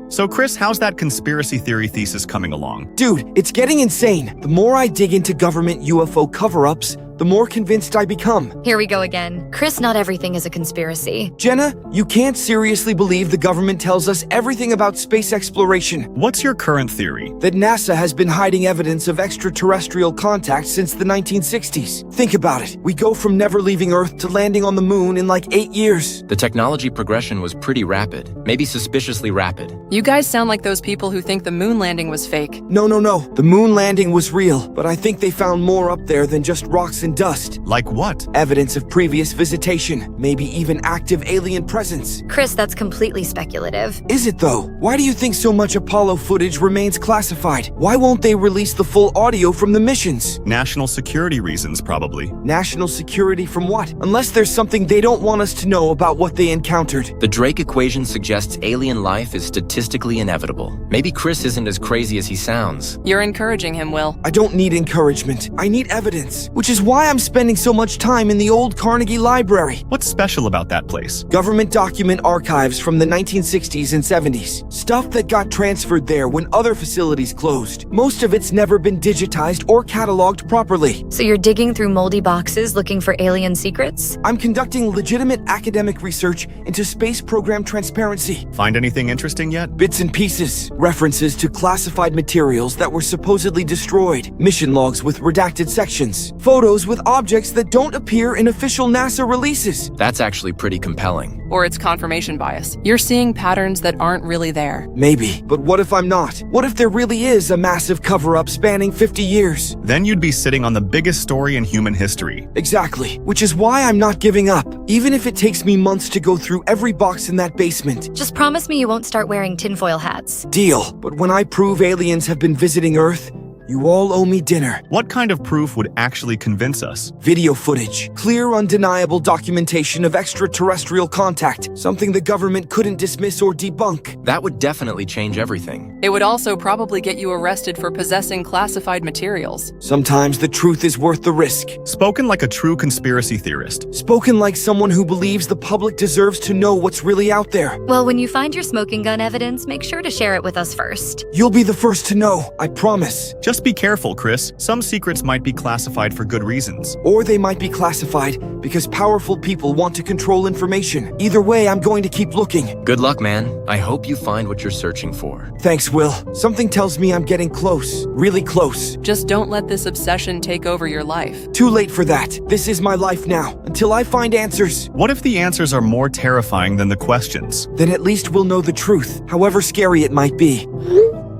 So Chris, how's that conspiracy theory thesis coming along? Dude, it's getting insane. The more I dig into government UFO cover-ups, the more convinced I become. Here we go again. Chris, not everything is a conspiracy. Jenna, you can't seriously believe the government tells us everything about space exploration. What's your current theory? That NASA has been hiding evidence of extraterrestrial contact since the 1960s. Think about it. We go from never leaving Earth to landing on the moon in like 8 years. The technology progression was pretty rapid, maybe suspiciously rapid. You guys sound like those people who think the moon landing was fake. No. The moon landing was real, but I think they found more up there than just rocks and dust. Like what? Evidence of previous visitation, maybe even active alien presence. Chris, that's completely speculative. Is it though? Why do you think so much Apollo footage remains classified? Why won't they release the full audio from the missions? National security reasons, probably. National security from what? Unless there's something they don't want us to know about what they encountered. The Drake equation suggests alien life is statistically inevitable. Maybe Chris isn't as crazy as he sounds. You're encouraging him, Will. I don't need encouragement. I need evidence, which is why I'm spending so much time in the old Carnegie Library. What's special about that place? Government document archives from the 1960s and 70s. Stuff that got transferred there when other facilities closed. Most of it's never been digitized or cataloged properly. So you're digging through moldy boxes looking for alien secrets? I'm conducting legitimate academic research into space program transparency. Find anything interesting yet? Bits and pieces. References to classified materials that were supposedly destroyed. Mission logs with redacted sections. Photos with objects that don't appear in official NASA releases. That's actually pretty compelling. Or it's confirmation bias. You're seeing patterns that aren't really there. Maybe, but what if I'm not? What if there really is a massive cover-up spanning 50 years? Then you'd be sitting on the biggest story in human history. Exactly, which is why I'm not giving up, even if it takes me months to go through every box in that basement. Just promise me you won't start wearing tinfoil hats. Deal, but when I prove aliens have been visiting Earth, you all owe me dinner. What kind of proof would actually convince us? Video footage. Clear, undeniable documentation of extraterrestrial contact. Something the government couldn't dismiss or debunk. That would definitely change everything. It would also probably get you arrested for possessing classified materials. Sometimes the truth is worth the risk. Spoken like a true conspiracy theorist. Spoken like someone who believes the public deserves to know what's really out there. Well, when you find your smoking gun evidence, make sure to share it with us first. You'll be the first to know, I promise. Just be careful, Chris. Some secrets might be classified for good reasons. Or they might be classified because powerful people want to control information. Either way, I'm going to keep looking. Good luck, man. I hope you find what you're searching for. Thanks, Will. Something tells me I'm getting close. Really close. Just don't let this obsession take over your life. Too late for that. This is my life now, until I find answers. What if the answers are more terrifying than the questions? Then at least we'll know the truth, however scary it might be.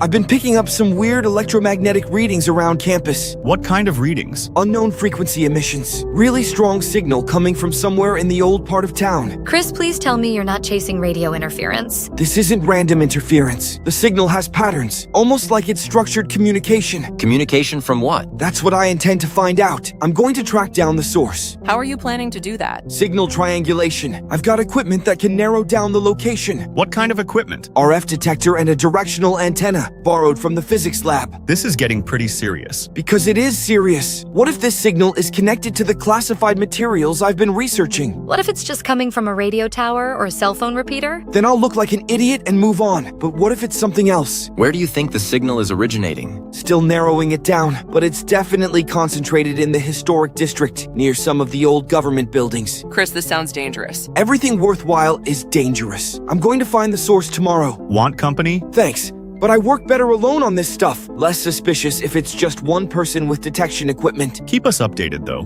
I've been picking up some weird electromagnetic readings around campus. What kind of readings? Unknown frequency emissions. Really strong signal coming from somewhere in the old part of town. Chris, please tell me you're not chasing radio interference. This isn't random interference. The signal has patterns, almost like it's structured communication. Communication from what? That's what I intend to find out. I'm going to track down the source. How are you planning to do that? Signal triangulation. I've got equipment that can narrow down the location. What kind of equipment? RF detector and a directional antenna, borrowed from the physics lab. This is getting pretty serious. Because it is serious. What if this signal is connected to the classified materials I've been researching? What if it's just coming from a radio tower or a cell phone repeater? Then I'll look like an idiot and move on. But what if it's something else? Where do you think the signal is originating? Still narrowing it down, but it's definitely concentrated in the historic district, near some of the old government buildings. Chris, this sounds dangerous. Everything worthwhile is dangerous. I'm going to find the source tomorrow. Want company? Thanks. But I work better alone on this stuff. Less suspicious if it's just one person with detection equipment. Keep us updated, though.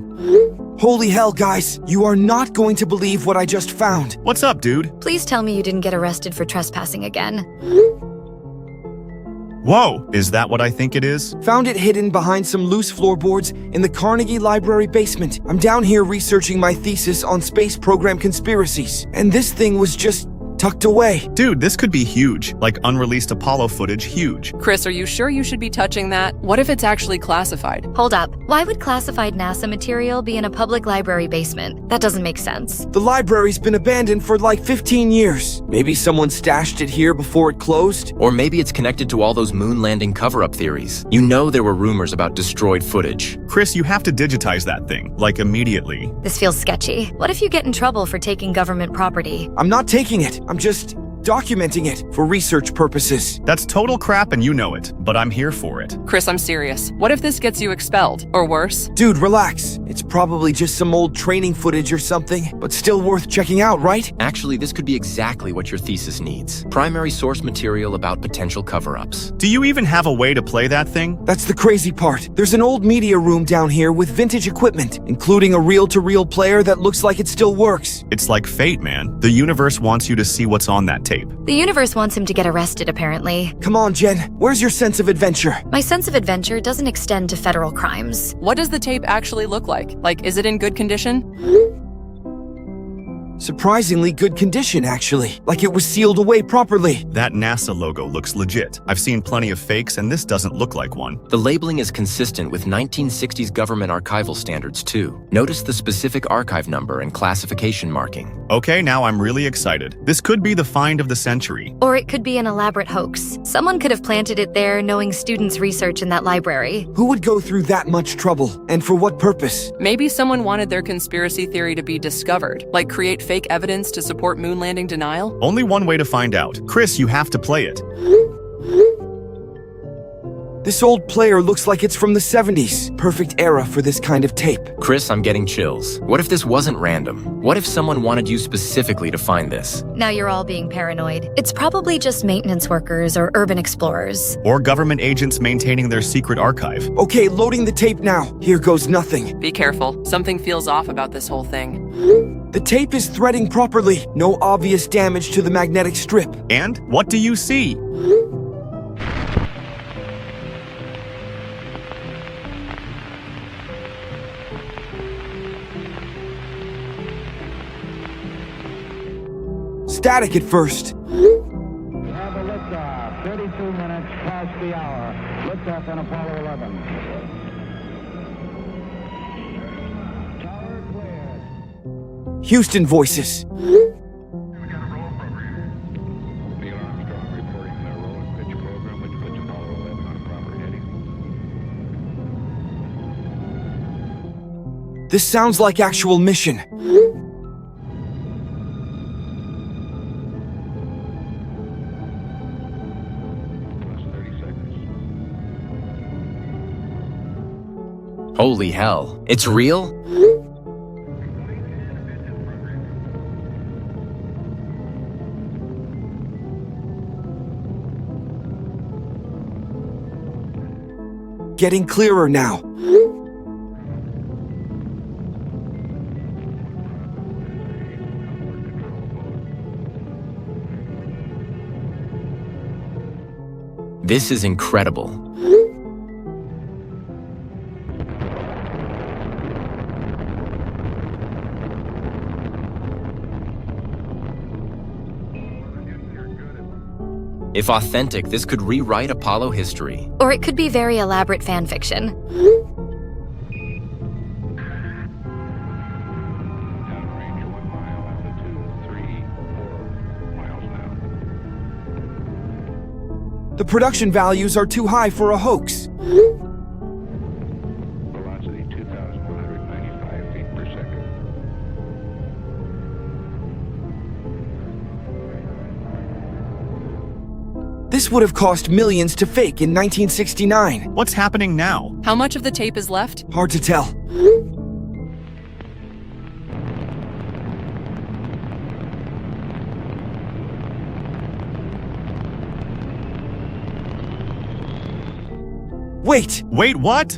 Holy hell, guys. You are not going to believe what I just found. What's up, dude? Please tell me you didn't get arrested for trespassing again. Whoa, is that what I think it is? Found it hidden behind some loose floorboards in the Carnegie Library basement. I'm down here researching my thesis on space program conspiracies. And this thing was just tucked away. Dude, this could be huge. Like unreleased Apollo footage, huge. Chris, are you sure you should be touching that? What if it's actually classified? Hold up. Why would classified NASA material be in a public library basement? That doesn't make sense. The library's been abandoned for like 15 years. Maybe someone stashed it here before it closed? Or maybe it's connected to all those moon landing cover-up theories. You know there were rumors about destroyed footage. Chris, you have to digitize that thing, like immediately. This feels sketchy. What if you get in trouble for taking government property? I'm not taking it. I'm just documenting it for research purposes. That's total crap and you know it, but I'm here for it. Chris, I'm serious. What if this gets you expelled? Or worse? Dude, relax. It's probably just some old training footage or something, but still worth checking out, right? Actually, this could be exactly what your thesis needs. Primary source material about potential cover-ups. Do you even have a way to play that thing? That's the crazy part. There's an old media room down here with vintage equipment, including a reel-to-reel player that looks like it still works. It's like fate, man. The universe wants you to see what's on that tape. The universe wants him to get arrested, apparently. Come on, Jen. Where's your sense of adventure? My sense of adventure doesn't extend to federal crimes. What does the tape actually look like? Like, is it in good condition? Surprisingly good condition, actually. Like it was sealed away properly. That NASA logo looks legit. I've seen plenty of fakes and this doesn't look like one. The labeling is consistent with 1960s government archival standards, too. Notice the specific archive number and classification marking. Okay, now I'm really excited. This could be the find of the century. Or it could be an elaborate hoax. Someone could have planted it there knowing students' research in that library. Who would go through that much trouble? And for what purpose? Maybe someone wanted their conspiracy theory to be discovered, like create fake evidence to support moon landing denial? Only one way to find out. Chris, you have to play it. This old player looks like it's from the 70s. Perfect era for this kind of tape. Chris, I'm getting chills. What if this wasn't random? What if someone wanted you specifically to find this? Now you're all being paranoid. It's probably just maintenance workers or urban explorers. Or government agents maintaining their secret archive. Okay, loading the tape now. Here goes nothing. Be careful. Something feels off about this whole thing. The tape is threading properly. No obvious damage to the magnetic strip. And what do you see? Static at first. We have a liftoff, 32 minutes past the hour. Liftoff on Apollo 11. Tower cleared. Houston voices. Neil Armstrong reporting the roll and pitch program, which puts Apollo 11 on a proper heading. This sounds like actual mission. Plus 30 seconds. Holy hell. It's real? Getting clearer now. This is incredible. If authentic, this could rewrite Apollo history. Or it could be very elaborate fan fiction. Downrange 1 mile, altitude 3, 4 miles an hour. The production values are too high for a hoax. Velocity 2,195 feet per second. This would have cost millions to fake in 1969. What's happening now? How much of the tape is left? Hard to tell. Wait! Wait, what?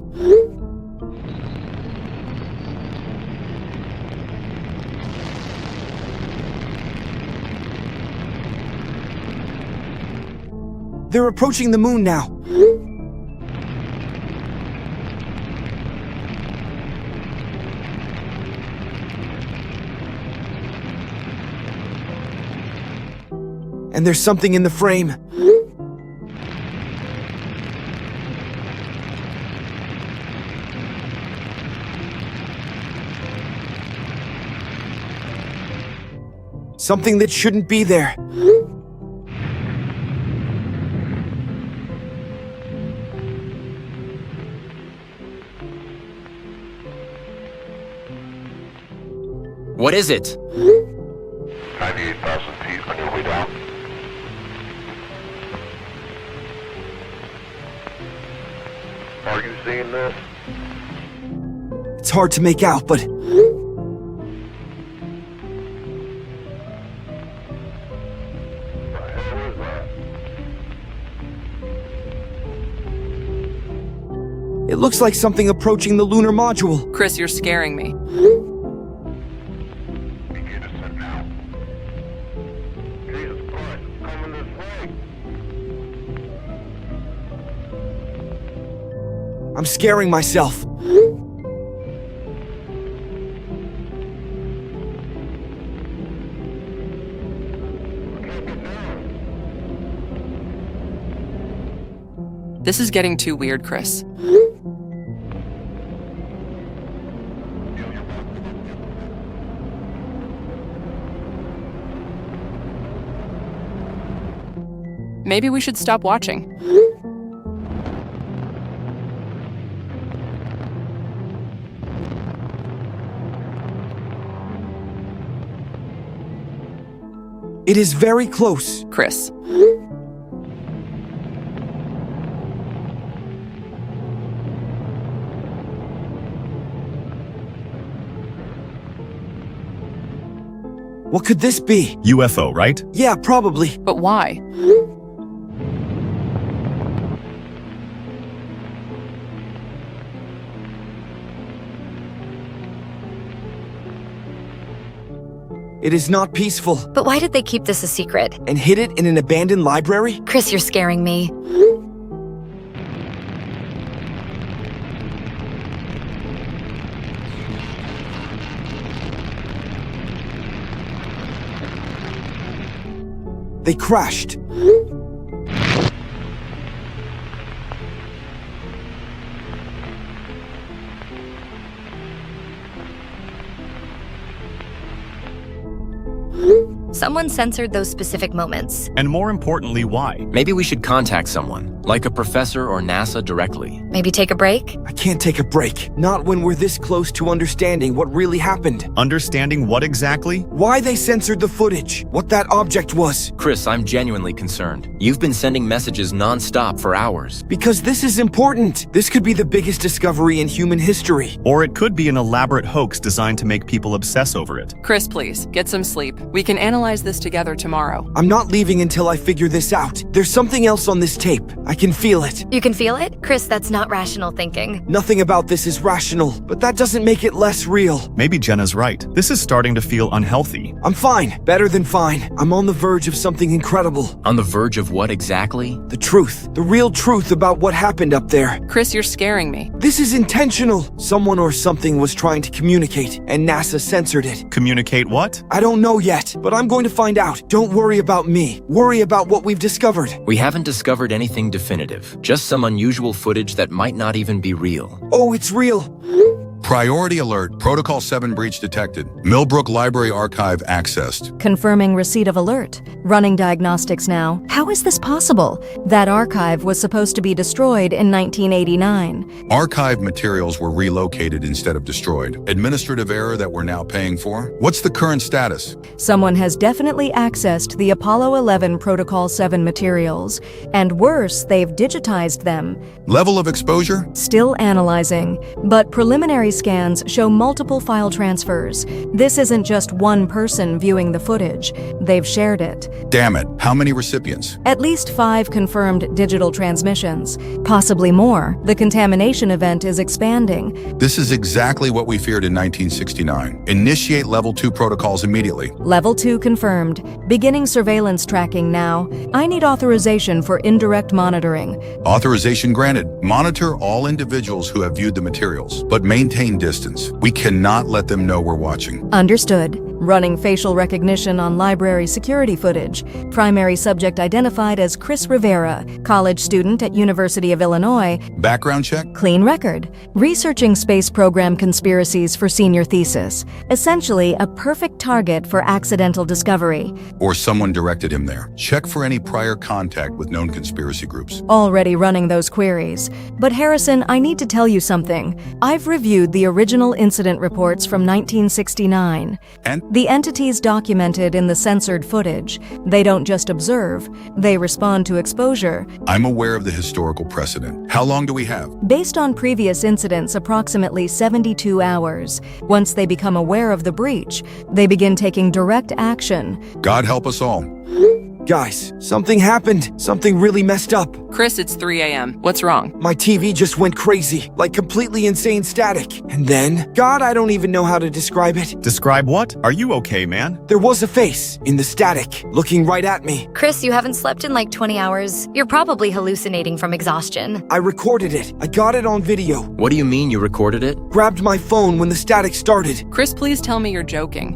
They're approaching the moon now. And there's something in the frame. Something that shouldn't be there. What is it? 98,000 feet on your way down. Are you seeing this? It's hard to make out, but it looks like something approaching the lunar module. Chris, you're scaring me. Begin descent now. Jesus Christ, it's coming this way. I'm scaring myself. This is getting too weird, Chris. Maybe we should stop watching. It is very close. Chris. What could this be? UFO, right? Yeah, probably. But why? It is not peaceful. But why did they keep this a secret? And hid it in an abandoned library? Chris, you're scaring me. They crashed. Someone censored those specific moments. And more importantly, why? Maybe we should contact someone, like a professor or NASA directly. Maybe take a break? I can't take a break. Not when we're this close to understanding what really happened. Understanding what exactly? Why they censored the footage. What that object was. Chris, I'm genuinely concerned. You've been sending messages non-stop for hours. Because this is important. This could be the biggest discovery in human history. Or it could be an elaborate hoax designed to make people obsess over it. Chris, please, get some sleep. We can analyze this together tomorrow. I'm not leaving until I figure this out. There's something else on this tape. I can feel it. You can feel it? Chris, that's not rational thinking. Nothing about this is rational, but that doesn't make it less real. Maybe Jenna's right. This is starting to feel unhealthy. I'm fine. Better than fine. I'm on the verge of something incredible. On the verge of what exactly? The truth. The real truth about what happened up there. Chris, you're scaring me. This is intentional. Someone or something was trying to communicate, and NASA censored it. Communicate what? I don't know yet, but I'm going to find out. Don't worry about me. Worry about what we've discovered. We haven't discovered anything definitive, just some unusual footage that might not even be real. Oh, it's real. Priority alert. Protocol 7 breach detected. Millbrook Library Archive accessed. Confirming receipt of alert. Running diagnostics now. How is this possible? That archive was supposed to be destroyed in 1989. Archive materials were relocated instead of destroyed. Administrative error that we're now paying for. What's the current status? Someone has definitely accessed the Apollo 11 Protocol 7 materials. And worse, they've digitized them. Level of exposure? Still analyzing, but preliminary scans show multiple file transfers. This isn't just one person viewing the footage. They've shared it. Damn it. How many recipients? At least 5 confirmed digital transmissions. Possibly more. The contamination event is expanding. This is exactly what we feared in 1969. Initiate Level 2 protocols immediately. Level 2 confirmed. Beginning surveillance tracking now. I need authorization for indirect monitoring. Authorization granted. Monitor all individuals who have viewed the materials, but maintain distance. We cannot let them know we're watching. Understood. Running facial recognition on library security footage. Primary subject identified as Chris Rivera, college student at University of Illinois. Background check? Clean record. Researching space program conspiracies for senior thesis. Essentially, a perfect target for accidental discovery. Or someone directed him there. Check for any prior contact with known conspiracy groups. Already running those queries. But Harrison, I need to tell you something. I've reviewed include the original incident reports from 1969. And The entities documented in the censored footage, they don't just observe, they respond to exposure. I'm aware of the historical precedent. How long do we have? Based on previous incidents, approximately 72 hours. Once they become aware of the breach, they begin taking direct action. God help us all. Guys, something happened. Something really messed up. Chris, it's 3 a.m. What's wrong? My TV just went crazy, like completely insane static. And then, God, I don't even know how to describe it. Describe what? Are you okay, man? There was a face in the static, looking right at me. Chris, you haven't slept in like 20 hours. You're probably hallucinating from exhaustion. I recorded it. I got it on video. What do you mean you recorded it? Grabbed my phone when the static started. Chris, please tell me you're joking.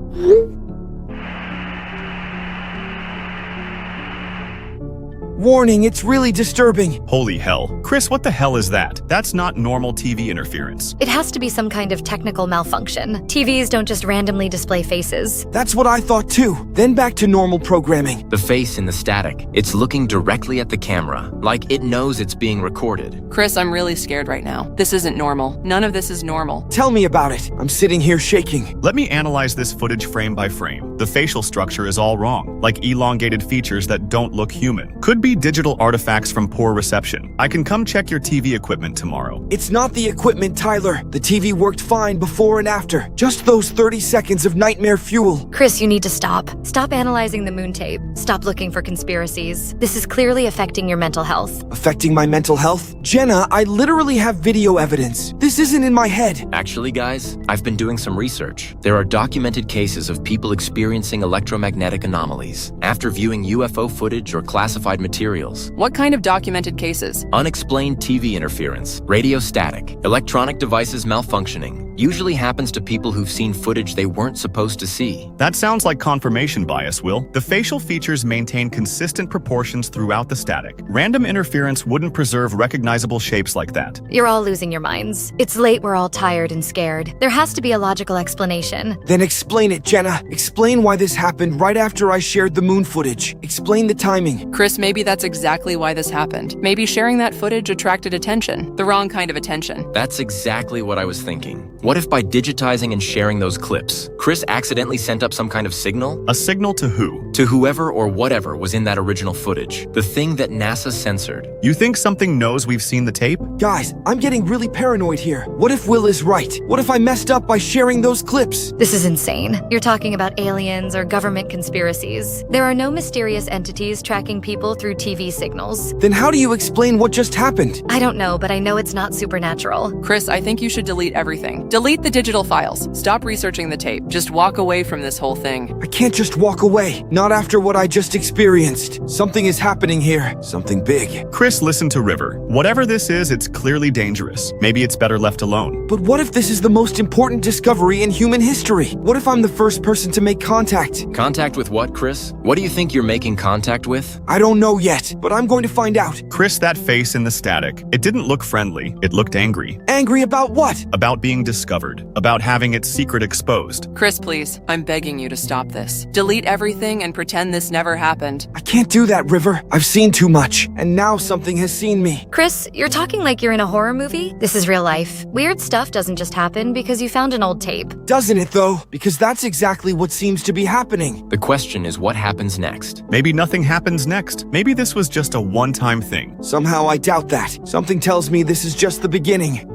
Warning, it's really disturbing. Holy hell. Chris, what the hell is that? That's not normal TV interference. It has to be some kind of technical malfunction. TVs don't just randomly display faces. That's what I thought too. Then back to normal programming. The face in the static. It's looking directly at the camera, like it knows it's being recorded. Chris, I'm really scared right now. This isn't normal. None of this is normal. Tell me about it. I'm sitting here shaking. Let me analyze this footage frame by frame. The facial structure is all wrong, like elongated features that don't look human. Could be digital artifacts from poor reception. I can come check your TV equipment tomorrow. It's not the equipment, Tyler. The TV worked fine before and after. Just those 30 seconds of nightmare fuel. Chris, you need to stop. Stop analyzing the moon tape. Stop looking for conspiracies. This is clearly affecting your mental health. Affecting my mental health? Jenna, I literally have video evidence. This isn't in my head. Actually, guys, I've been doing some research. There are documented cases of people experiencing electromagnetic anomalies after viewing UFO footage or classified materials. What kind of documented cases? Unexplained TV interference, radio static, electronic devices malfunctioning. Usually happens to people who've seen footage they weren't supposed to see. That sounds like confirmation bias, Will. The facial features maintain consistent proportions throughout the static. Random interference wouldn't preserve recognizable shapes like that. You're all losing your minds. It's late, we're all tired and scared. There has to be a logical explanation. Then explain it, Jenna. Explain why this happened right after I shared the moon footage. Explain the timing. Chris, maybe that's exactly why this happened. Maybe sharing that footage attracted attention. The wrong kind of attention. That's exactly what I was thinking. What if by digitizing and sharing those clips, Chris accidentally sent up some kind of signal? A signal to who? To whoever or whatever was in that original footage. The thing that NASA censored. You think something knows we've seen the tape? Guys, I'm getting really paranoid here. What if Will is right? What if I messed up by sharing those clips? This is insane. You're talking about aliens or government conspiracies. There are no mysterious entities tracking people through TV signals. Then how do you explain what just happened? I don't know, but I know it's not supernatural. Chris, I think you should delete everything. Delete the digital files. Stop researching the tape. Just walk away from this whole thing. I can't just walk away. Not after what I just experienced. Something is happening here. Something big. Chris, listen to River. Whatever this is, it's clearly dangerous. Maybe it's better left alone. But what if this is the most important discovery in human history? What if I'm the first person to make contact? Contact with what, Chris? What do you think you're making contact with? I don't know yet, but I'm going to find out. Chris, that face in the static. It didn't look friendly. It looked angry. Angry about what? About being discovered. About having its secret exposed. Chris, please, I'm begging you to stop this. Delete everything and pretend this never happened. I can't do that, River. I've seen too much, and now something has seen me. Chris, you're talking like you're in a horror movie? This is real life. Weird stuff doesn't just happen because you found an old tape. Doesn't it, though? Because that's exactly what seems to be happening. The question is what happens next? Maybe nothing happens next. Maybe this was just a one-time thing. Somehow I doubt that. Something tells me this is just the beginning.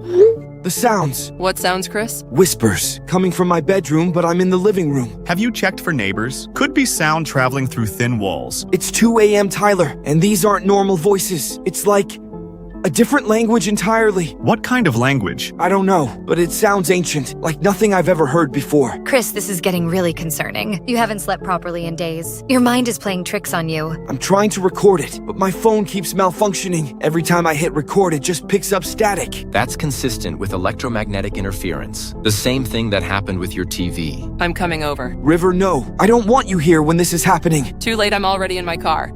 The sounds. What sounds, Chris? Whispers. Coming from my bedroom, but I'm in the living room. Have you checked for neighbors? Could be sound traveling through thin walls. It's 2 a.m., Tyler, and these aren't normal voices. It's like a different language entirely. What kind of language? I don't know, but it sounds ancient, like nothing I've ever heard before. Chris, this is getting really concerning. You haven't slept properly in days. Your mind is playing tricks on you. I'm trying to record it, but my phone keeps malfunctioning. Every time I hit record, it just picks up static. That's consistent with electromagnetic interference. The same thing that happened with your TV. I'm coming over. River, no. I don't want you here when this is happening. Too late, I'm already in my car.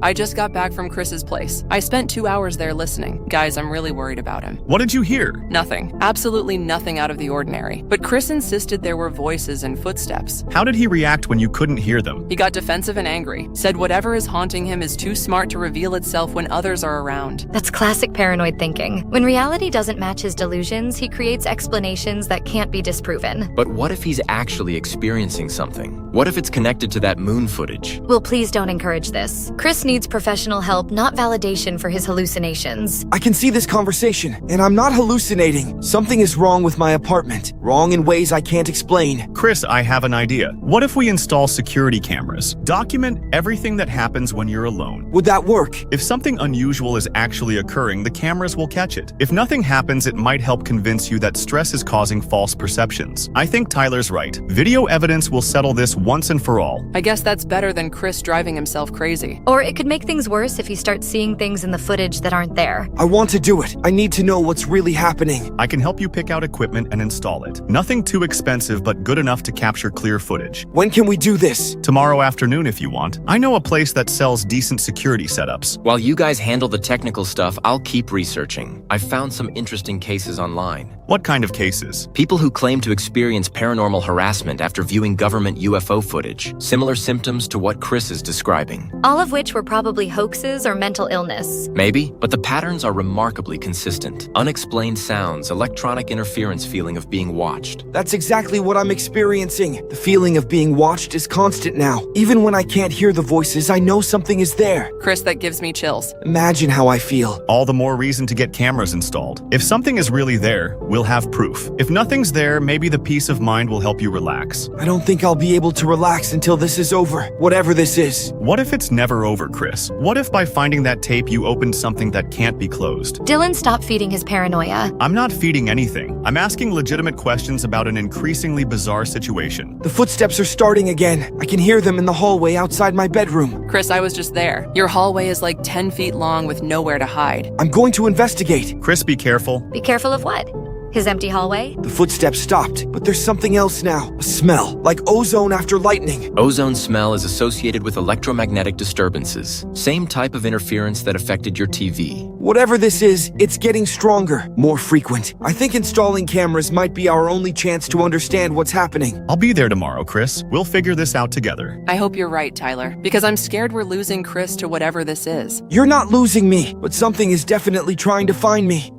I just got back from Chris's place. I spent 2 hours there listening. Guys, I'm really worried about him. What did you hear? Nothing. Absolutely nothing out of the ordinary. But Chris insisted there were voices and footsteps. How did he react when you couldn't hear them? He got defensive and angry. Said whatever is haunting him is too smart to reveal itself when others are around. That's classic paranoid thinking. When reality doesn't match his delusions, he creates explanations that can't be disproven. But what if he's actually experiencing something? What if it's connected to that moon footage? Well, please don't encourage this. Chris needs professional help, not validation for his hallucinations. I can see this conversation, and I'm not hallucinating. Something is wrong with my apartment. Wrong in ways I can't explain. Chris, I have an idea. What if we install security cameras? Document everything that happens when you're alone. Would that work? If something unusual is actually occurring, the cameras will catch it. If nothing happens, it might help convince you that stress is causing false perceptions. I think Tyler's right. Video evidence will settle this once and for all. I guess that's better than Chris driving himself crazy. Or it could make things worse if he starts seeing things in the footage that aren't there. I want to do it. I need to know what's really happening. I can help you pick out equipment and install it. Nothing too expensive, but good enough to capture clear footage. When can we do this? Tomorrow afternoon if you want. I know a place that sells decent security setups. While you guys handle the technical stuff, I'll keep researching. I've found some interesting cases online. What kind of cases? People who claim to experience paranormal harassment after viewing government UFO footage. Similar symptoms to what Chris is describing. All of which were probably hoaxes or mental illness. Maybe, but the patterns are remarkably consistent. Unexplained sounds, electronic interference feeling of being watched. That's exactly what I'm experiencing. The feeling of being watched is constant now. Even when I can't hear the voices, I know something is there. Chris, that gives me chills. Imagine how I feel. All the more reason to get cameras installed. If something is really there, we'll have proof. If nothing's there, maybe the peace of mind will help you relax. I don't think I'll be able to relax until this is over, whatever this is. What if it's never over, Chris? What if by finding that tape you opened something that can't be closed? Dylan, stop feeding his paranoia. I'm not feeding anything. I'm asking legitimate questions about an increasingly bizarre situation. The footsteps are starting again. I can hear them in the hallway outside my bedroom. Chris, I was just there. Your hallway is like 10 feet long with nowhere to hide. I'm going to investigate. Chris, be careful. Be careful of what? His empty hallway? The footsteps stopped, but there's something else now. A smell, like ozone after lightning. Ozone smell is associated with electromagnetic disturbances. Same type of interference that affected your TV. Whatever this is, it's getting stronger, more frequent. I think installing cameras might be our only chance to understand what's happening. I'll be there tomorrow, Chris. We'll figure this out together. I hope you're right, Tyler, because I'm scared we're losing Chris to whatever this is. You're not losing me, but something is definitely trying to find me.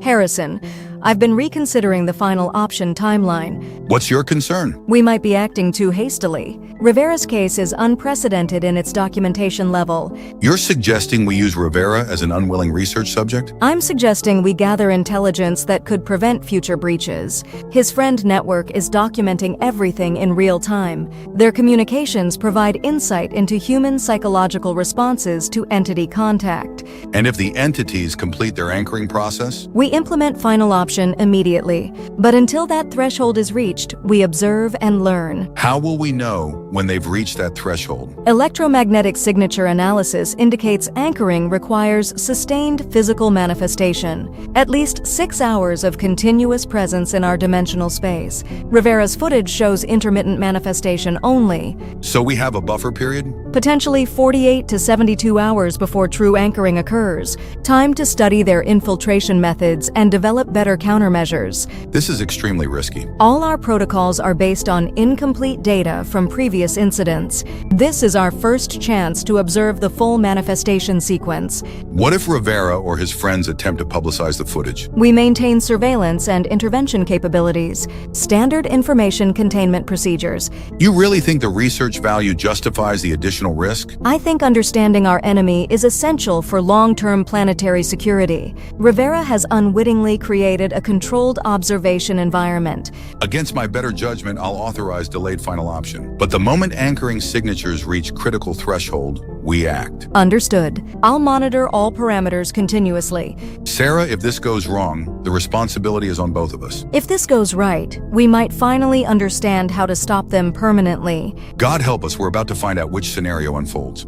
Harrison, I've been reconsidering the final option timeline. What's your concern? We might be acting too hastily. Rivera's case is unprecedented in its documentation level. You're suggesting we use Rivera as an unwilling research subject? I'm suggesting we gather intelligence that could prevent future breaches. His friend network is documenting everything in real time. Their communications provide insight into human psychological responses to entity contact. And if the entities complete their anchoring process? We implement final option immediately, but until that threshold is reached, we observe and learn. How will we know when they've reached that threshold? Electromagnetic signature analysis indicates anchoring requires sustained physical manifestation, at least 6 hours of continuous presence in our dimensional space. Rivera's footage shows intermittent manifestation only. So we have a buffer period? Potentially 48 to 72 hours before true anchoring occurs. Time to study their infiltration methods and develop better countermeasures. This is extremely risky. All our protocols are based on incomplete data from previous incidents. This is our first chance to observe the full manifestation sequence. What if Rivera or his friends attempt to publicize the footage? We maintain surveillance and intervention capabilities, standard information containment procedures. You really think the research value justifies the additional risk? I think understanding our enemy is essential for long-term planetary security. Rivera has unwittingly created a controlled observation environment. Against my better judgment, I'll authorize delayed final option. But the moment anchoring signatures reach critical threshold, we act. Understood. I'll monitor all parameters continuously. Sarah, if this goes wrong, the responsibility is on both of us. If this goes right, we might finally understand how to stop them permanently. God help us, we're about to find out which scenario unfolds.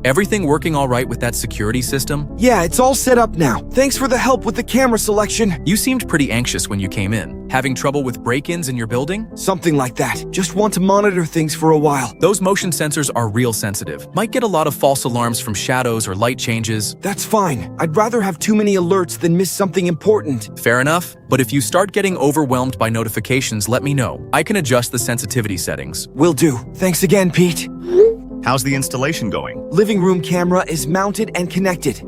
Everything working all right with that security system? Yeah, it's all set up now. Thanks for the help with the camera selection. You seemed pretty anxious when you came in. Having trouble with break-ins in your building? Something like that. Just want to monitor things for a while. Those motion sensors are real sensitive. Might get a lot of false alarms from shadows or light changes. That's fine. I'd rather have too many alerts than miss something important. Fair enough, but if you start getting overwhelmed by notifications, let me know. I can adjust the sensitivity settings. Will do. Thanks again, Pete. How's the installation going? Living room camera is mounted and connected.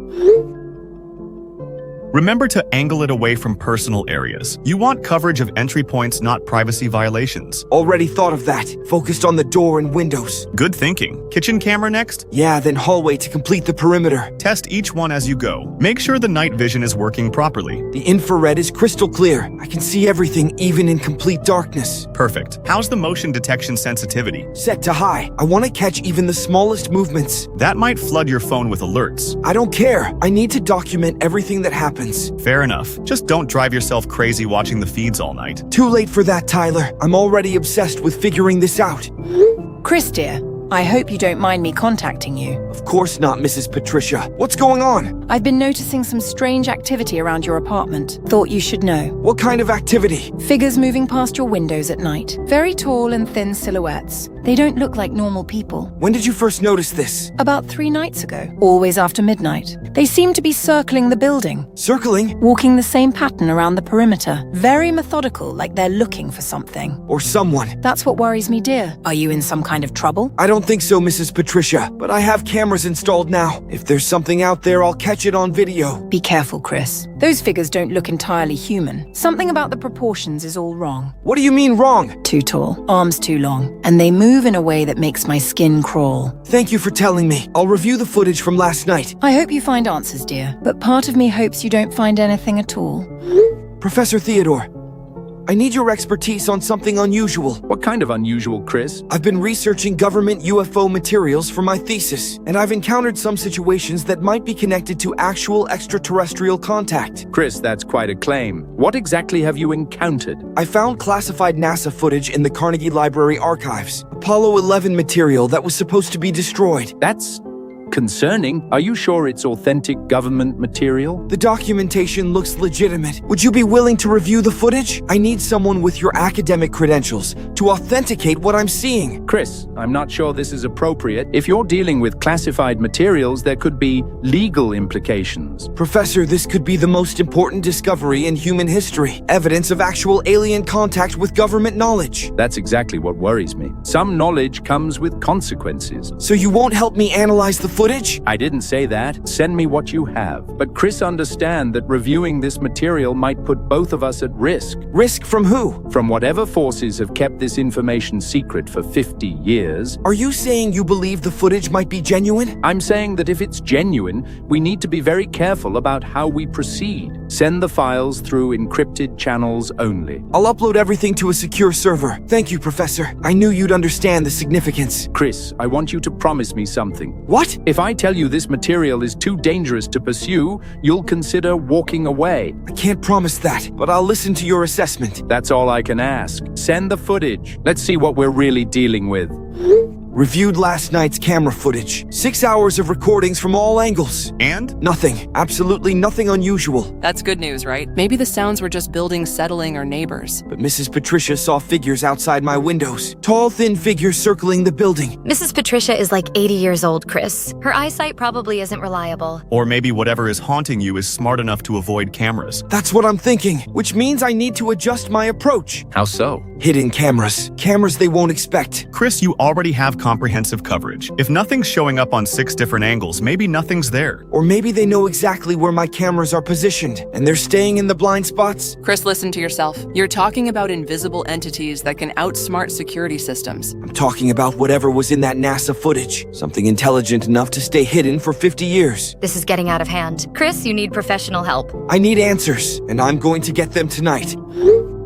Remember to angle it away from personal areas. You want coverage of entry points, not privacy violations. Already thought of that. Focused on the door and windows. Good thinking. Kitchen camera next? Yeah, then hallway to complete the perimeter. Test each one as you go. Make sure the night vision is working properly. The infrared is crystal clear. I can see everything even in complete darkness. Perfect. How's the motion detection sensitivity? Set to high. I want to catch even the smallest movements. That might flood your phone with alerts. I don't care. I need to document everything that happens. Fair enough. Just don't drive yourself crazy watching the feeds all night. Too late for that, Tyler. I'm already obsessed with figuring this out. Chris, dear, I hope you don't mind me contacting you. Of course not, Mrs. Patricia. What's going on? I've been noticing some strange activity around your apartment. Thought you should know. What kind of activity? Figures moving past your windows at night. Very tall and thin silhouettes. They don't look like normal people. When did you first notice this? About 3 nights ago. Always after midnight. They seem to be circling the building. Circling? Walking the same pattern around the perimeter. Very methodical, like they're looking for something. Or someone. That's what worries me, dear. Are you in some kind of trouble? I don't think so, Mrs. Patricia, but I have cameras installed now. If there's something out there, I'll catch it on video. Be careful, Chris. Those figures don't look entirely human. Something about the proportions is all wrong. What do you mean wrong? Too tall, arms too long, and they move in a way that makes my skin crawl. Thank you for telling me. I'll review the footage from last night. I hope you find answers, dear, but part of me hopes you don't find anything at all. Professor Theodore, I need your expertise on something unusual. What kind of unusual, Chris? I've been researching government UFO materials for my thesis, and I've encountered some situations that might be connected to actual extraterrestrial contact. Chris, that's quite a claim. What exactly have you encountered? I found classified NASA footage in the Carnegie Library archives. Apollo 11 material that was supposed to be destroyed. That's concerning. Are you sure it's authentic government material? The documentation looks legitimate. Would you be willing to review the footage? I need someone with your academic credentials to authenticate what I'm seeing. Chris, I'm not sure this is appropriate. If you're dealing with classified materials, there could be legal implications. Professor, this could be the most important discovery in human history. Evidence of actual alien contact with government knowledge. That's exactly what worries me. Some knowledge comes with consequences. So you won't help me analyze the footage? I didn't say that. Send me what you have. But Chris, understand that reviewing this material might put both of us at risk. Risk from who? From whatever forces have kept this information secret for 50 years. Are you saying you believe the footage might be genuine? I'm saying that if it's genuine, we need to be very careful about how we proceed. Send the files through encrypted channels only. I'll upload everything to a secure server. Thank you, Professor. I knew you'd understand the significance. Chris, I want you to promise me something. What? If I tell you this material is too dangerous to pursue, you'll consider walking away. I can't promise that, but I'll listen to your assessment. That's all I can ask. Send the footage. Let's see what we're really dealing with. Reviewed last night's camera footage. 6 hours of recordings from all angles. And? Nothing. Absolutely nothing unusual. That's good news, right? Maybe the sounds were just buildings settling or neighbors. But Mrs. Patricia saw figures outside my windows. Tall, thin figures circling the building. Mrs. Patricia is like 80 years old, Chris. Her eyesight probably isn't reliable. Or maybe whatever is haunting you is smart enough to avoid cameras. That's what I'm thinking, which means I need to adjust my approach. How so? Hidden cameras. Cameras they won't expect. Chris, you already have comprehensive coverage. If nothing's showing up on 6 different angles, maybe nothing's there. Or maybe they know exactly where my cameras are positioned, and they're staying in the blind spots. Chris, listen to yourself. You're talking about invisible entities that can outsmart security systems. I'm talking about whatever was in that NASA footage. Something intelligent enough to stay hidden for 50 years. This is getting out of hand. Chris, you need professional help. I need answers, and I'm going to get them tonight.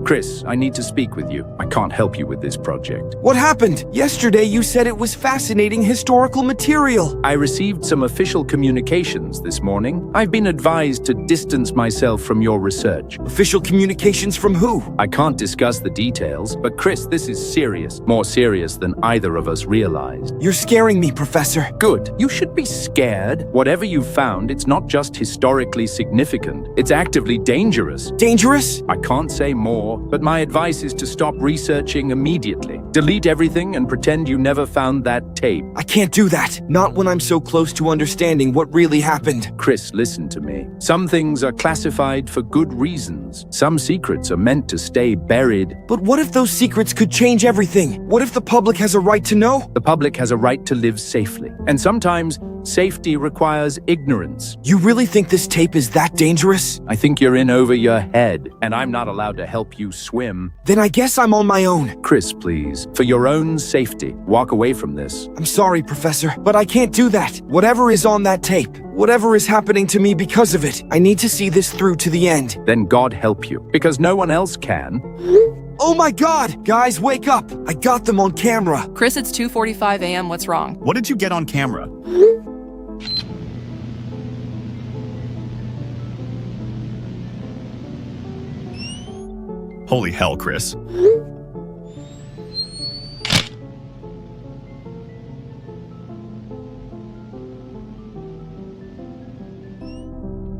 Chris, I need to speak with you. I can't help you with this project. What happened? Yesterday you said it was fascinating historical material. I received some official communications this morning. I've been advised to distance myself from your research. Official communications from who? I can't discuss the details, but Chris, this is serious. More serious than either of us realized. You're scaring me, Professor. Good. You should be scared. Whatever you've found, it's not just historically significant. It's actively dangerous. Dangerous? I can't say more, but my advice is to stop researching immediately. Delete everything and pretend you never found that tape. I can't do that. Not when I'm so close to understanding what really happened. Chris, listen to me. Some things are classified for good reasons. Some secrets are meant to stay buried. But what if those secrets could change everything? What if the public has a right to know? The public has a right to live safely. And sometimes safety requires ignorance. You really think this tape is that dangerous? I think you're in over your head, and I'm not allowed to help you swim. Then I guess I'm on my own. Chris, please, for your own safety, walk away from this. I'm sorry, Professor, but I can't do that. Whatever is on that tape, whatever is happening to me because of it, I need to see this through to the end. Then God help you, because no one else can. Oh my God! Guys, wake up! I got them on camera. Chris, it's 2:45 a.m. What's wrong? What did you get on camera? Holy hell, Chris.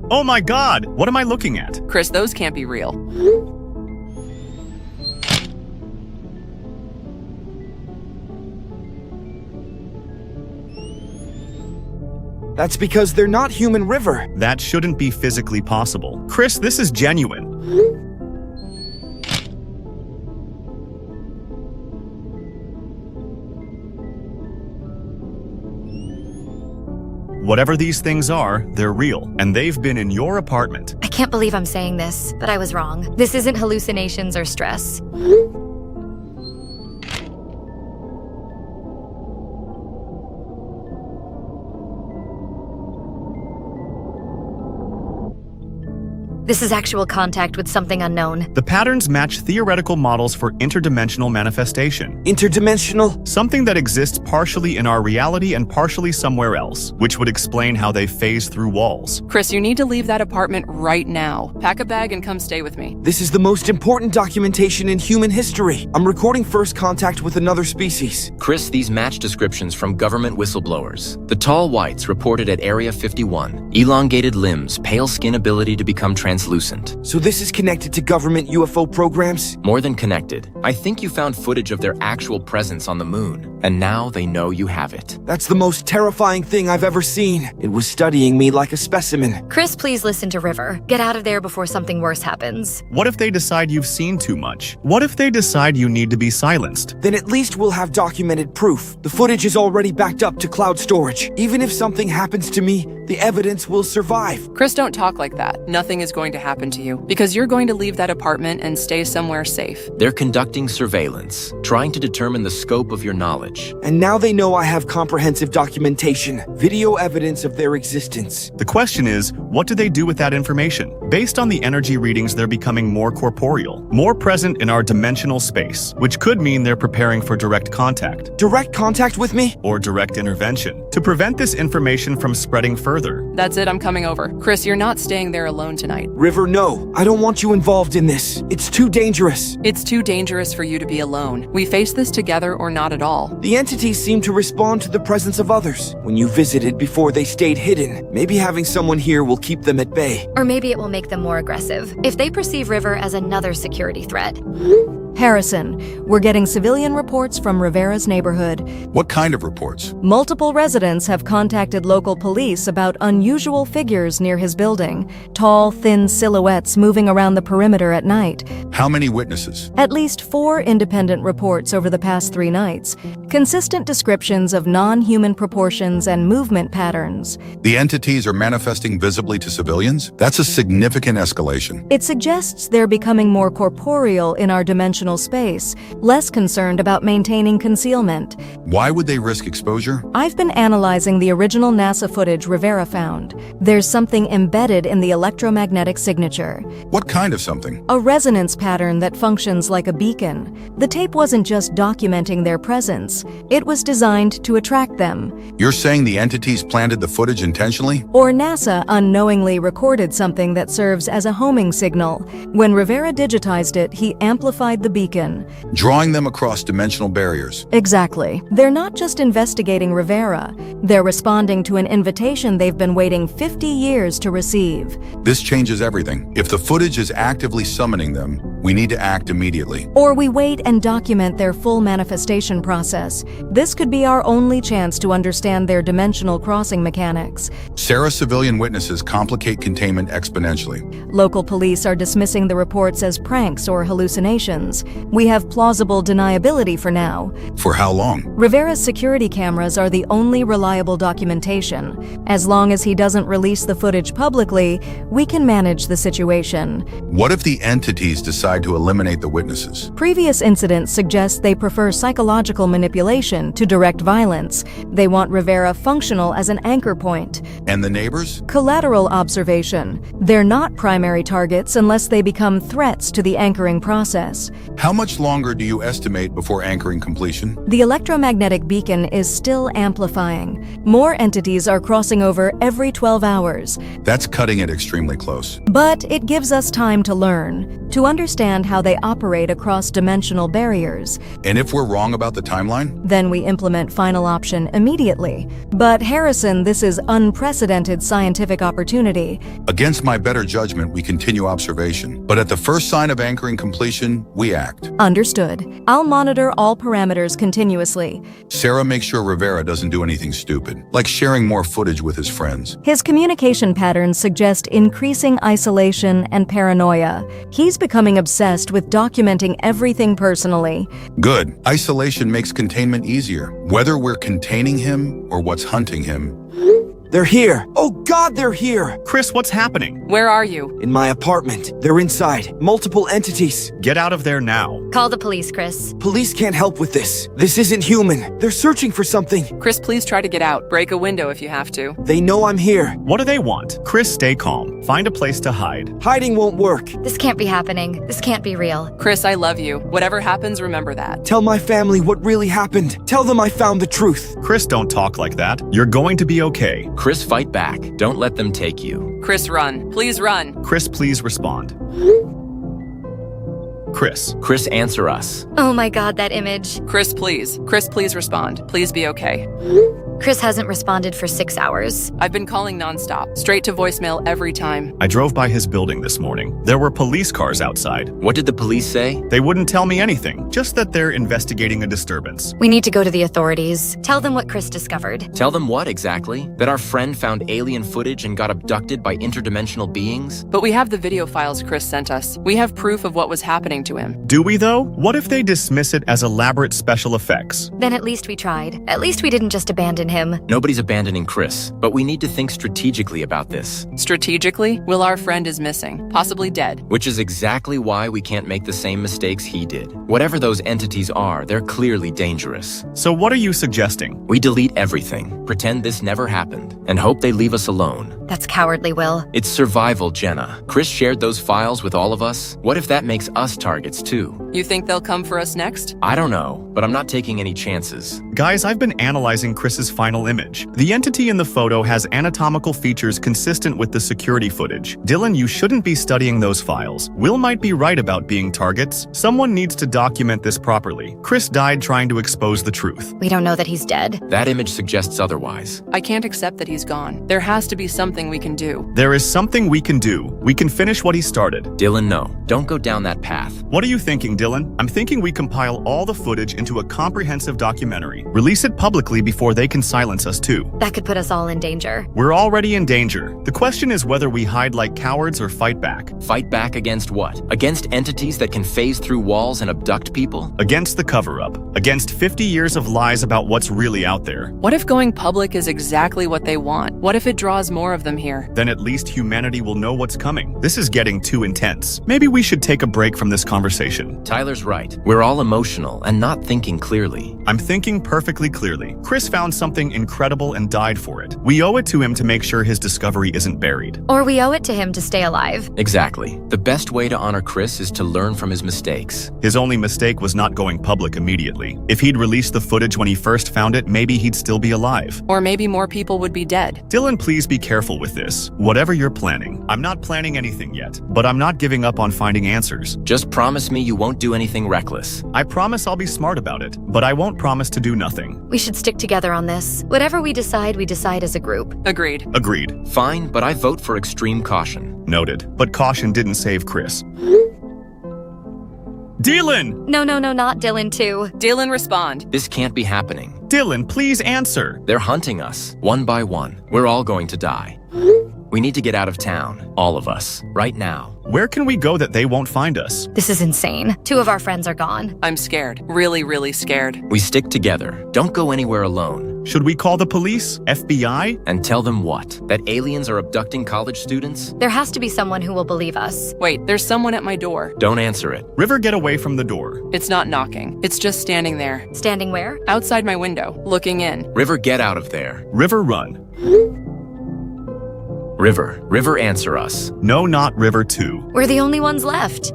Oh my God! What am I looking at? Chris, those can't be real. That's because they're not human river. That shouldn't be physically possible. Chris, this is genuine. Whatever these things are, they're real, and they've been in your apartment. I can't believe I'm saying this, but I was wrong. This isn't hallucinations or stress. This is actual contact with something unknown. The patterns match theoretical models for interdimensional manifestation. Interdimensional? Something that exists partially in our reality and partially somewhere else, which would explain how they phase through walls. Chris, you need to leave that apartment right now. Pack a bag and come stay with me. This is the most important documentation in human history. I'm recording first contact with another species. Chris, these match descriptions from government whistleblowers. The tall whites reported at Area 51. Elongated limbs, pale skin, ability to become translucent. So this is connected to government UFO programs? More than connected. I think you found footage of their actual presence on the moon, and now they know you have it. That's the most terrifying thing I've ever seen. It was studying me like a specimen. Chris, please listen to River. Get out of there before something worse happens. What if they decide you've seen too much? What if they decide you need to be silenced? Then at least we'll have documented proof. The footage is already backed up to cloud storage. Even if something happens to me, the evidence will survive. Chris, don't talk like that. Nothing is going to happen to you because you're going to leave that apartment and stay somewhere safe. They're conducting surveillance, trying to determine the scope of your knowledge. And now they know I have comprehensive documentation, video evidence of their existence. The question is, what do they do with that information? Based on the energy readings, they're becoming more corporeal, more present in our dimensional space, which could mean they're preparing for direct contact. Direct contact with me? Or direct intervention, to prevent this information from spreading further. That's it, I'm coming over. Chris, you're not staying there alone tonight. River, no. I don't want you involved in this. It's too dangerous. It's too dangerous for you to be alone. We face this together or not at all. The entities seem to respond to the presence of others. When you visited before they stayed hidden, maybe having someone here will keep them at bay. Or maybe it will make them more aggressive, if they perceive River as another security threat. Harrison, we're getting civilian reports from Rivera's neighborhood. What kind of reports? Multiple residents have contacted local police about unusual figures near his building. Tall, thin silhouettes moving around the perimeter at night. How many witnesses? At least 4 independent reports over the past 3 nights. consistent descriptions of non-human proportions and movement patterns. The entities are manifesting visibly to civilians? That's a significant escalation. It suggests they're becoming more corporeal in our dimensional space, less concerned about maintaining concealment. Why would they risk exposure? I've been analyzing the original NASA footage Rivera found. There's something embedded in the electromagnetic signature. What kind of something? A resonance pattern that functions like a beacon. The tape wasn't just documenting their presence. It was designed to attract them. You're saying the entities planted the footage intentionally? Or NASA unknowingly recorded something that serves as a homing signal. When Rivera digitized it, he amplified the beacon. Drawing them across dimensional barriers. Exactly. They're not just investigating Rivera. They're responding to an invitation they've been waiting 50 years to receive. This changes everything. If the footage is actively summoning them, we need to act immediately. Or we wait and document their full manifestation process. This could be our only chance to understand their dimensional crossing mechanics. Sarah's civilian witnesses complicate containment exponentially. Local police are dismissing the reports as pranks or hallucinations. We have plausible deniability for now. For how long? Rivera's security cameras are the only reliable documentation. As long as he doesn't release the footage publicly, we can manage the situation. What if the entities decide to eliminate the witnesses? Previous incidents suggest they prefer psychological manipulation to direct violence. They want Rivera functional as an anchor point. And the neighbors? Collateral observation. They're not primary targets unless they become threats to the anchoring process. How much longer do you estimate before anchoring completion? The electromagnetic beacon is still amplifying. More entities are crossing over every 12 hours. That's cutting it extremely close. But it gives us time to learn, to understand how they operate across dimensional barriers. And if we're wrong about the timeline? Then we implement final option immediately. But Harrison, this is unprecedented scientific opportunity. Against my better judgment, we continue observation. But at the first sign of anchoring completion, we act. Understood. I'll monitor all parameters continuously. Sarah makes sure Rivera doesn't do anything stupid, like sharing more footage with his friends. His communication patterns suggest increasing isolation and paranoia. He's becoming obsessed with documenting everything personally. Good. Isolation makes containment easier, whether we're containing him or what's hunting him. They're here. Oh God, they're here. Chris, what's happening? Where are you? In my apartment. They're inside. Multiple entities. Get out of there now. Call the police, Chris. Police can't help with this. This isn't human. They're searching for something. Chris, please try to get out. Break a window if you have to. They know I'm here. What do they want? Chris, stay calm. Find a place to hide. Hiding won't work. This can't be happening. This can't be real. Chris, I love you. Whatever happens, remember that. Tell my family what really happened. Tell them I found the truth. Chris, don't talk like that. You're going to be okay. Chris, fight back. Don't let them take you. Chris, run. Please run. Chris, please respond. Chris. Chris, answer us. Oh my God, that image. Chris, please. Chris, please respond. Please be okay. Chris hasn't responded for 6 hours. I've been calling nonstop, straight to voicemail every time. I drove by his building this morning. There were police cars outside. What did the police say? They wouldn't tell me anything, just that they're investigating a disturbance. We need to go to the authorities. Tell them what Chris discovered. Tell them what exactly? That our friend found alien footage and got abducted by interdimensional beings? But we have the video files Chris sent us. We have proof of what was happening to him. Do we though? What if they dismiss it as elaborate special effects? Then at least we tried. At least we didn't just abandon him. Nobody's abandoning Chris, but we need to think strategically about this. Strategically? Will, our friend is missing, possibly dead. Which is exactly why we can't make the same mistakes he did. Whatever those entities are, they're clearly dangerous. So what are you suggesting? We delete everything, pretend this never happened, and hope they leave us alone. That's cowardly, Will. It's survival, Jenna. Chris shared those files with all of us. What if that makes us targets too? You think they'll come for us next? I don't know, but I'm not taking any chances. Guys, I've been analyzing Chris's final image. The entity in the photo has anatomical features consistent with the security footage. Dylan, you shouldn't be studying those files. Will might be right about being targets. Someone needs to document this properly. Chris died trying to expose the truth. We don't know that he's dead. That image suggests otherwise. I can't accept that he's gone. There has to be something we can do. There is something we can do. We can finish what he started. Dylan, no. Don't go down that path. What are you thinking, Dylan? I'm thinking we compile all the footage into a comprehensive documentary. Release it publicly before they can silence us too. That could put us all in danger. We're already in danger. The question is whether we hide like cowards or fight back. Fight back against what? Against entities that can phase through walls and abduct abduct people? Against the cover-up. Against 50 years of lies about what's really out there. What if going public is exactly what they want? What if it draws more of them here? Then at least humanity will know what's coming. This is getting too intense. Maybe we should take a break from this conversation. Tyler's right. We're all emotional and not thinking clearly. I'm thinking perfectly clearly. Chris found something incredible and died for it. We owe it to him to make sure his discovery isn't buried. Or we owe it to him to stay alive. Exactly. The best way to honor Chris is to learn from his mistakes. His only mistake was not going public immediately. If he'd released the footage when he first found it, maybe he'd still be alive. Or maybe more people would be dead. Dylan, please be careful with this. Whatever you're planning. I'm not planning anything yet, but I'm not giving up on finding answers. Just promise me you won't do anything reckless. I promise I'll be smart about it, but I won't promise to do nothing. We should stick together on this. Whatever we decide as a group. Agreed. Agreed. Fine, but I vote for extreme caution. Noted. But caution didn't save Chris. Dylan! No, not Dylan too. Dylan, respond. This can't be happening. Dylan, please answer. They're hunting us, one by one. We're all going to die. We need to get out of town, all of us, right now. Where can we go that they won't find us? This is insane. 2 of our friends are gone. I'm scared. Really, really scared. We stick together. Don't go anywhere alone. Should we call the police? FBI? And tell them what? That aliens are abducting college students? There has to be someone who will believe us. Wait, there's someone at my door. Don't answer it. River, get away from the door. It's not knocking. It's just standing there. Standing where? Outside my window, looking in. River, get out of there. River, run. River, answer us. No, not River 2. We're the only ones left.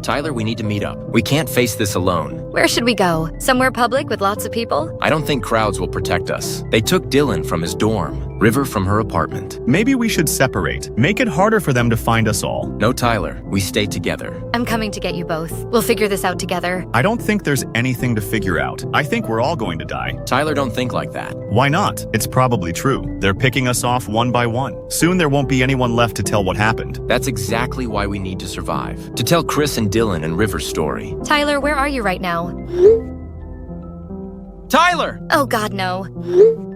Tyler, we need to meet up. We can't face this alone. Where should we go? Somewhere public with lots of people? I don't think crowds will protect us. They took Dylan from his dorm, River from her apartment. Maybe we should separate. Make it harder for them to find us all. No, Tyler, we stay together. I'm coming to get you both. We'll figure this out together. I don't think there's anything to figure out. I think we're all going to die. Tyler, don't think like that. Why not? It's probably true. They're picking us off one by one. Soon there won't be anyone left to tell what happened. That's exactly why we need to survive. To tell Chris and Dylan and River's story. Tyler, where are you right now? Tyler! Oh God, no.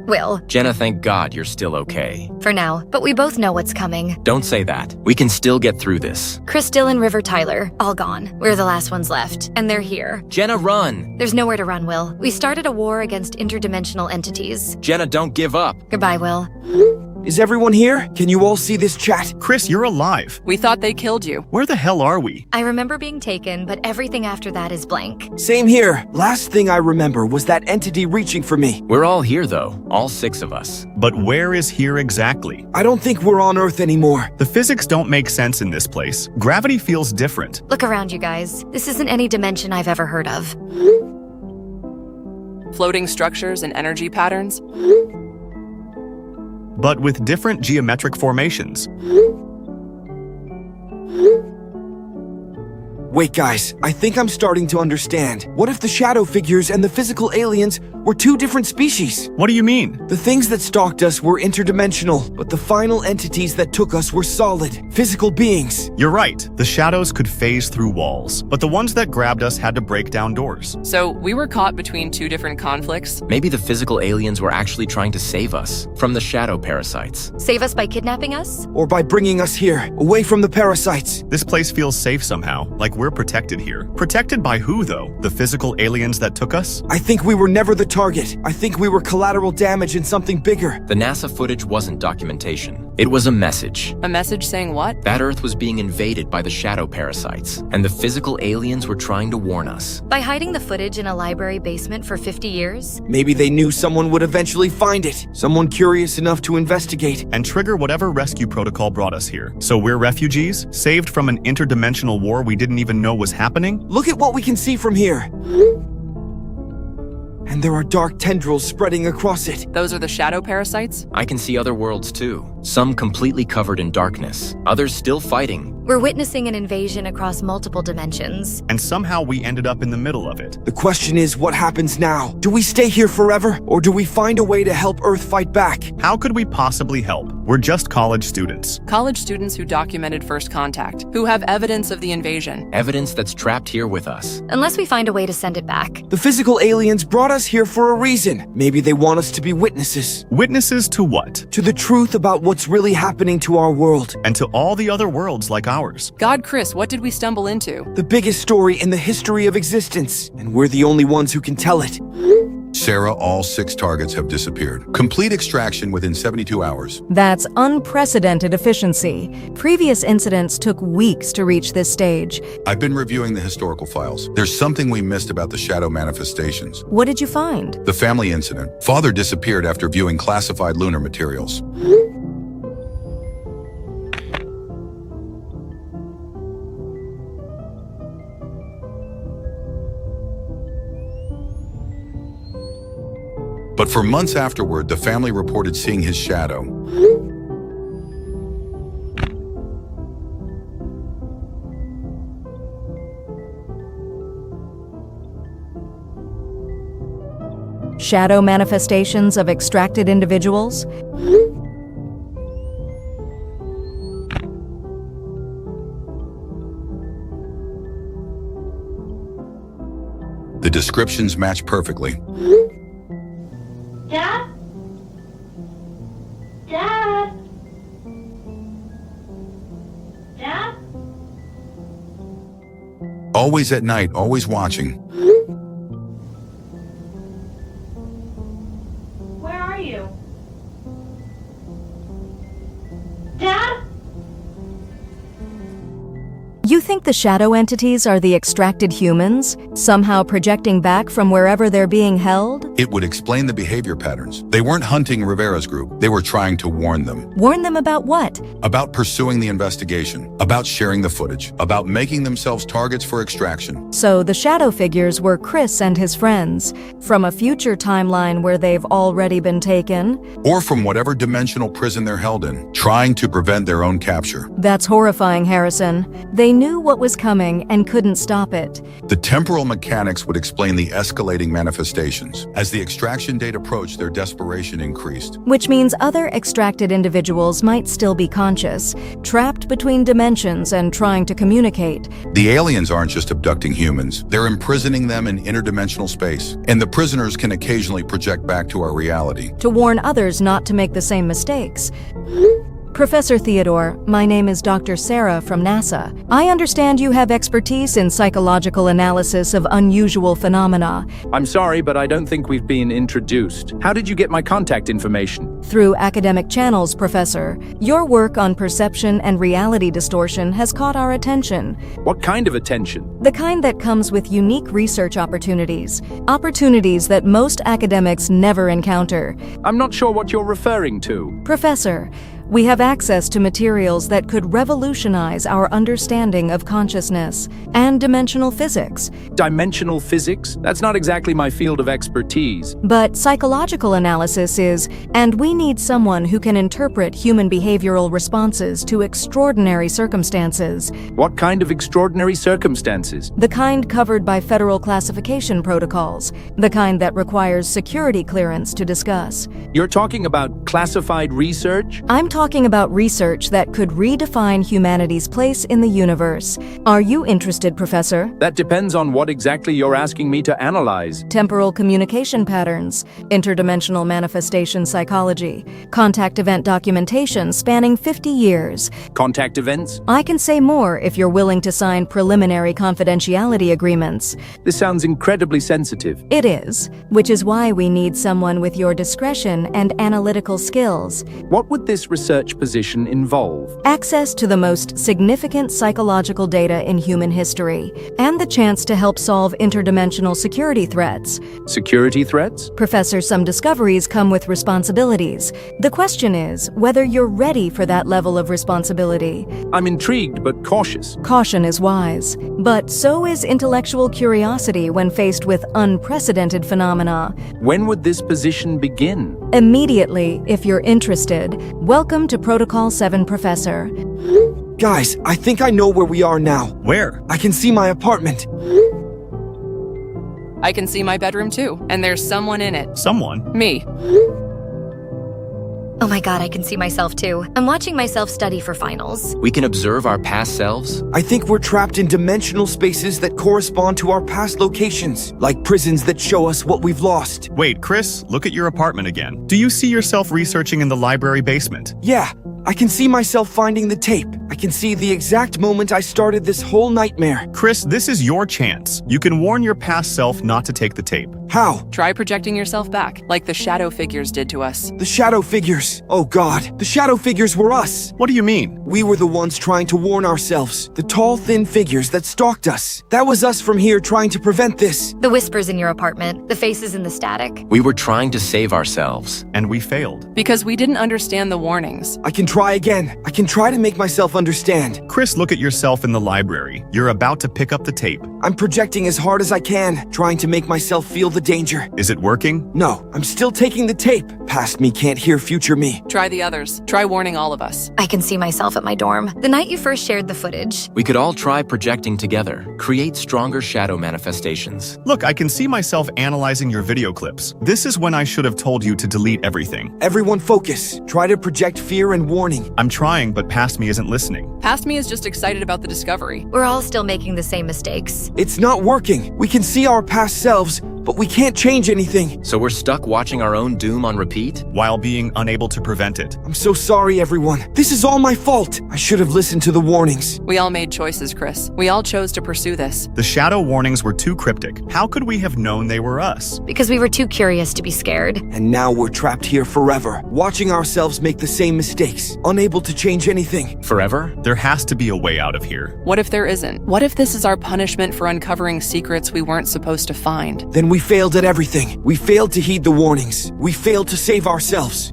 Will. Jenna, thank God you're still okay. For now, but we both know what's coming. Don't say that. We can still get through this. Chris, Dylan, River, Tyler, all gone. We're the last ones left, and they're here. Jenna, run! There's nowhere to run, Will. We started a war against interdimensional entities. Jenna, don't give up. Goodbye, Will. Is everyone here? Can you all see this chat? Chris, you're alive. We thought they killed you. Where the hell are we? I remember being taken, but everything after that is blank. Same here. Last thing I remember was that entity reaching for me. We're all here, though. All 6 of us. But where is here exactly? I don't think we're on Earth anymore. The physics don't make sense in this place. Gravity feels different. Look around, you guys. This isn't any dimension I've ever heard of. Floating structures and energy patterns. But with different geometric formations. Wait, guys, I think I'm starting to understand. What if the shadow figures and the physical aliens were 2 different species? What do you mean? The things that stalked us were interdimensional, but the final entities that took us were solid, physical beings. You're right. The shadows could phase through walls, but the ones that grabbed us had to break down doors. So we were caught between 2 different conflicts. Maybe the physical aliens were actually trying to save us from the shadow parasites. Save us by kidnapping us? Or by bringing us here, away from the parasites. This place feels safe somehow, like we're protected here. Protected by who, though? The physical aliens that took us? I think we were never the target. I think we were collateral damage in something bigger. The NASA footage wasn't documentation. It was a message. A message saying what? That Earth was being invaded by the shadow parasites, and the physical aliens were trying to warn us. By hiding the footage in a library basement for 50 years? Maybe they knew someone would eventually find it. Someone curious enough to investigate. And trigger whatever rescue protocol brought us here. So we're refugees? Saved from an interdimensional war we didn't even know was happening? Look at what we can see from here. And there are dark tendrils spreading across it. Those are the shadow parasites? I can see other worlds too. Some completely covered in darkness, others still fighting. We're witnessing an invasion across multiple dimensions. And somehow we ended up in the middle of it. The question is, what happens now? Do we stay here forever? Or do we find a way to help Earth fight back? How could we possibly help? We're just college students. College students who documented first contact, who have evidence of the invasion. Evidence that's trapped here with us. Unless we find a way to send it back. The physical aliens brought us here for a reason. Maybe they want us to be witnesses. Witnesses to what? To the truth about what what's really happening to our world. And to all the other worlds like ours. God, Chris, what did we stumble into? The biggest story in the history of existence, and we're the only ones who can tell it. Sarah, all 6 targets have disappeared. Complete extraction within 72 hours. That's unprecedented efficiency. Previous incidents took weeks to reach this stage. I've been reviewing the historical files. There's something we missed about the shadow manifestations. What did you find? The family incident. Father disappeared after viewing classified lunar materials. But for months afterward, the family reported seeing his shadow. Shadow manifestations of extracted individuals? The descriptions match perfectly. Dad? Dad? Dad? Always at night, always watching. Where are you? Dad? You think the shadow entities are the extracted humans, somehow projecting back from wherever they're being held? It would explain the behavior patterns. They weren't hunting Rivera's group. They were trying to warn them. Warn them about what? About pursuing the investigation, about sharing the footage, about making themselves targets for extraction. So the shadow figures were Chris and his friends, from a future timeline where they've already been taken. Or from whatever dimensional prison they're held in, trying to prevent their own capture. That's horrifying, Harrison. They knew what was coming and couldn't stop it. The temporal mechanics would explain the escalating manifestations. As the extraction date approached, their desperation increased. Which means other extracted individuals might still be conscious, trapped between dimensions and trying to communicate. The aliens aren't just abducting humans, they're imprisoning them in interdimensional space. And the prisoners can occasionally project back to our reality. To warn others not to make the same mistakes. Professor Theodore, my name is Dr. Sarah from NASA. I understand you have expertise in psychological analysis of unusual phenomena. I'm sorry, but I don't think we've been introduced. How did you get my contact information? Through academic channels, Professor. Your work on perception and reality distortion has caught our attention. What kind of attention? The kind that comes with unique research opportunities. Opportunities that most academics never encounter. I'm not sure what you're referring to. Professor, we have access to materials that could revolutionize our understanding of consciousness and dimensional physics. Dimensional physics? That's not exactly my field of expertise. But psychological analysis is, and we need someone who can interpret human behavioral responses to extraordinary circumstances. What kind of extraordinary circumstances? The kind covered by federal classification protocols. The kind that requires security clearance to discuss. You're talking about classified research? I'm talking about research that could redefine humanity's place in the universe. Are you interested, Professor? That depends on what exactly you're asking me to analyze. Temporal communication patterns, interdimensional manifestation psychology, contact event documentation spanning 50 years. Contact events? I can say more if you're willing to sign preliminary confidentiality agreements. This sounds incredibly sensitive. It is, which is why we need someone with your discretion and analytical skills. What would this research position involve? Access to the most significant psychological data in human history, and the chance to help solve interdimensional security threats. Security threats? Professor, some discoveries come with responsibilities. The question is whether you're ready for that level of responsibility. I'm intrigued but cautious. Caution is wise, but so is intellectual curiosity when faced with unprecedented phenomena. When would this position begin? Immediately, if you're interested. Welcome to Protocol 7, Professor. Guys, I think I know where we are now. Where? I can see my apartment. I can see my bedroom too, and there's someone in it. Someone? Me. Oh my god, I can see myself too. I'm watching myself study for finals. We can observe our past selves? I think we're trapped in dimensional spaces that correspond to our past locations, like prisons that show us what we've lost. Wait, Chris, look at your apartment again. Do you see yourself researching in the library basement? Yeah, I can see myself finding the tape. I can see the exact moment I started this whole nightmare. Chris, this is your chance. You can warn your past self not to take the tape. How? Try projecting yourself back, like the shadow figures did to us. The shadow figures. Oh God, the shadow figures were us. What do you mean? We were the ones trying to warn ourselves. The tall, thin figures that stalked us. That was us from here trying to prevent this. The whispers in your apartment, the faces in the static. We were trying to save ourselves. And we failed. Because we didn't understand the warnings. I can try again. I can try to make myself understand. Chris, look at yourself in the library. You're about to pick up the tape. I'm projecting as hard as I can, trying to make myself feel the danger. Is it working? No, I'm still taking the tape. Past me can't hear future me. Try the others. Try warning all of us. I can see myself at my dorm. The night you first shared the footage. We could all try projecting together, create stronger shadow manifestations. Look, I can see myself analyzing your video clips. This is when I should have told you to delete everything. Everyone focus. Try to project fear and warning. I'm trying, but past me isn't listening. Past me is just excited about the discovery. We're all still making the same mistakes. It's not working. We can see our past selves, but we can't change anything. So we're stuck watching our own doom on repeat? While being unable to prevent it. I'm so sorry, everyone. This is all my fault. I should have listened to the warnings. We all made choices, Chris. We all chose to pursue this. The shadow warnings were too cryptic. How could we have known they were us? Because we were too curious to be scared. And now we're trapped here forever, watching ourselves make the same mistakes, unable to change anything. Forever? There has to be a way out of here. What if there isn't? What if this is our punishment for uncovering secrets we weren't supposed to find? Then we failed at everything. We failed to heed the warnings. We failed to save ourselves.